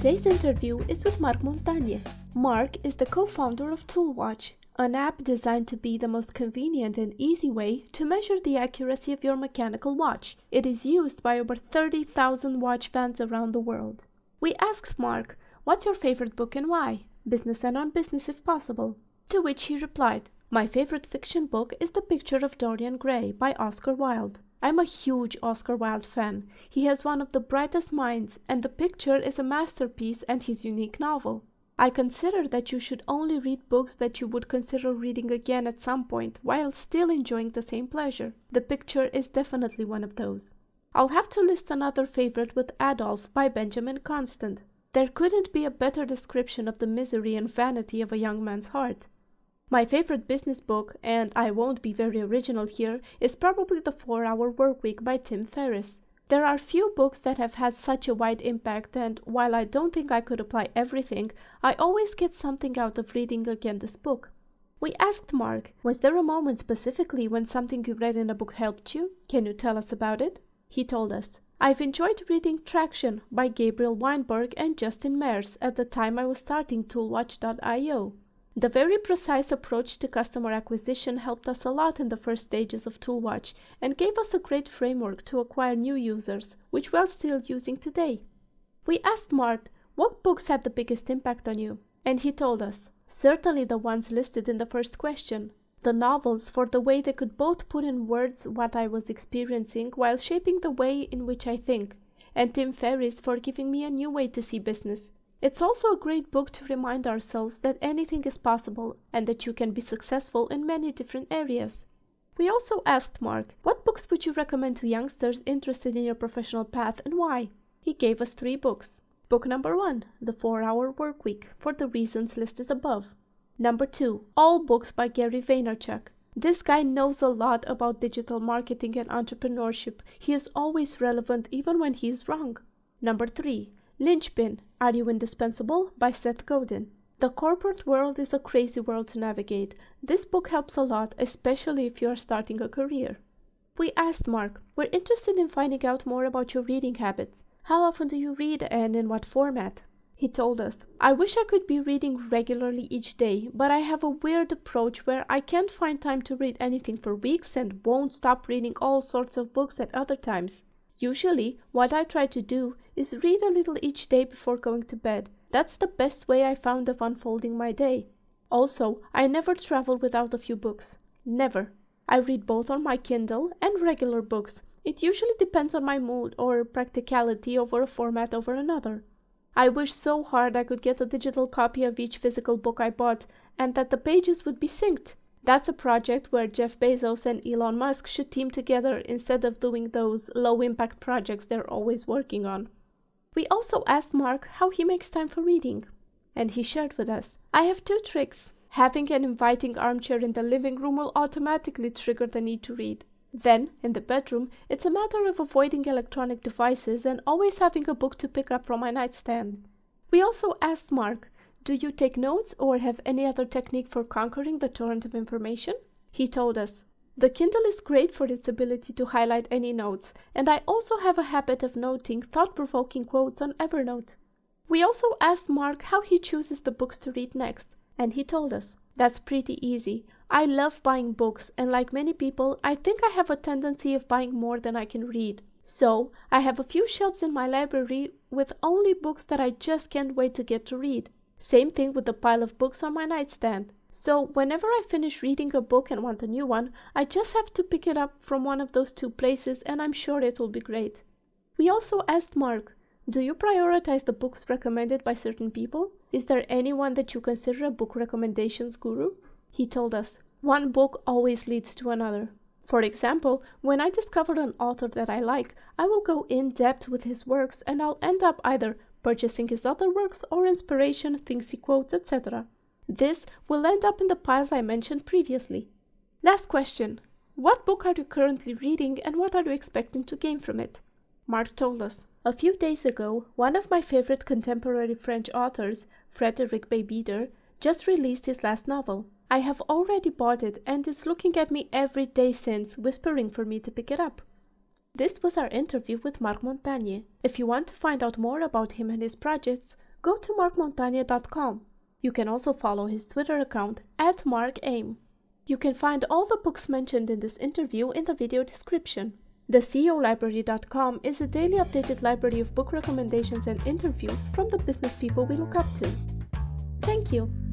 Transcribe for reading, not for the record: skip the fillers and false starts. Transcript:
Today's interview is with Marc Montagne. Marc is the co-founder of ToolWatch, an app designed to be the most convenient and easy way to measure the accuracy of your mechanical watch. It is used by over 30,000 watch fans around the world. We asked Marc, "What's your favorite book and why? Business and non-business if possible." To which he replied, "My favorite fiction book is The Picture of Dorian Gray by Oscar Wilde. I'm a huge Oscar Wilde fan. He has one of the brightest minds, and The Picture is a masterpiece and his unique novel. I consider that you should only read books that you would consider reading again at some point while still enjoying the same pleasure. The Picture is definitely one of those. I'll have to list another favorite with Adolf by Benjamin Constant. There couldn't be a better description of the misery and vanity of a young man's heart. My favorite business book, and I won't be very original here, is probably The 4-Hour Workweek by Tim Ferriss. There are few books that have had such a wide impact, and while I don't think I could apply everything, I always get something out of reading again this book." We asked Marc, "Was there a moment specifically when something you read in a book helped you? Can you tell us about it?" He told us, "I've enjoyed reading Traction by Gabriel Weinberg and Justin Mares at the time I was starting ToolWatch.io. The very precise approach to customer acquisition helped us a lot in the first stages of ToolWatch and gave us a great framework to acquire new users, which we are still using today." We asked Marc, "What books had the biggest impact on you?" And he told us, "Certainly the ones listed in the first question. The novels for the way they could both put in words what I was experiencing while shaping the way in which I think, and Tim Ferriss for giving me a new way to see business. It's also a great book to remind ourselves that anything is possible and that you can be successful in many different areas." We also asked Marc, "What books would you recommend to youngsters interested in your professional path and why?" He gave us 3 books. Book number 1, The 4-Hour Workweek, for the reasons listed above. Number 2, all books by Gary Vaynerchuk. This guy knows a lot about digital marketing and entrepreneurship. He is always relevant even when he is wrong. Number 3, Linchpin, Are You Indispensable? By Seth Godin. The corporate world is a crazy world to navigate. This book helps a lot, especially if you are starting a career. We asked Marc, "We're interested in finding out more about your reading habits. How often do you read and in what format?" He told us, "I wish I could be reading regularly each day, but I have a weird approach where I can't find time to read anything for weeks and won't stop reading all sorts of books at other times. Usually, what I try to do is read a little each day before going to bed. That's the best way I found of unfolding my day. Also, I never travel without a few books. Never. I read both on my Kindle and regular books. It usually depends on my mood or practicality over a format over another. I wish so hard I could get a digital copy of each physical book I bought and that the pages would be synced. That's a project where Jeff Bezos and Elon Musk should team together instead of doing those low-impact projects they're always working on." We also asked Marc how he makes time for reading, and he shared with us, "I have 2 tricks. Having an inviting armchair in the living room will automatically trigger the need to read. Then, in the bedroom, it's a matter of avoiding electronic devices and always having a book to pick up from my nightstand." We also asked Marc, "Do you take notes or have any other technique for conquering the torrent of information?" He told us, "The Kindle is great for its ability to highlight any notes, and I also have a habit of noting thought-provoking quotes on Evernote." We also asked Marc how he chooses the books to read next, and he told us, "That's pretty easy. I love buying books, and like many people, I think I have a tendency of buying more than I can read. So, I have a few shelves in my library with only books that I just can't wait to get to read. Same thing with the pile of books on my nightstand. So whenever I finish reading a book and want a new one, I just have to pick it up from one of those 2 places and I'm sure it will be great." We also asked Marc, "Do you prioritize the books recommended by certain people? Is there anyone that you consider a book recommendations guru?" He told us, "One book always leads to another. For example, when I discover an author that I like, I will go in depth with his works and I'll end up either purchasing his other works or inspiration, things he quotes, etc. This will end up in the piles I mentioned previously." Last question. What book are you currently reading and what are you expecting to gain from it? Marc told us, "A few days ago, one of my favorite contemporary French authors, Frédéric Beigbeder, just released his last novel. I have already bought it and it's looking at me every day since, whispering for me to pick it up." This was our interview with Marc Montagne. If you want to find out more about him and his projects, go to marcmontagne.com. You can also follow his Twitter account @MarcAim. You can find all the books mentioned in this interview in the video description. The CEOlibrary.com is a daily updated library of book recommendations and interviews from the business people we look up to. Thank you.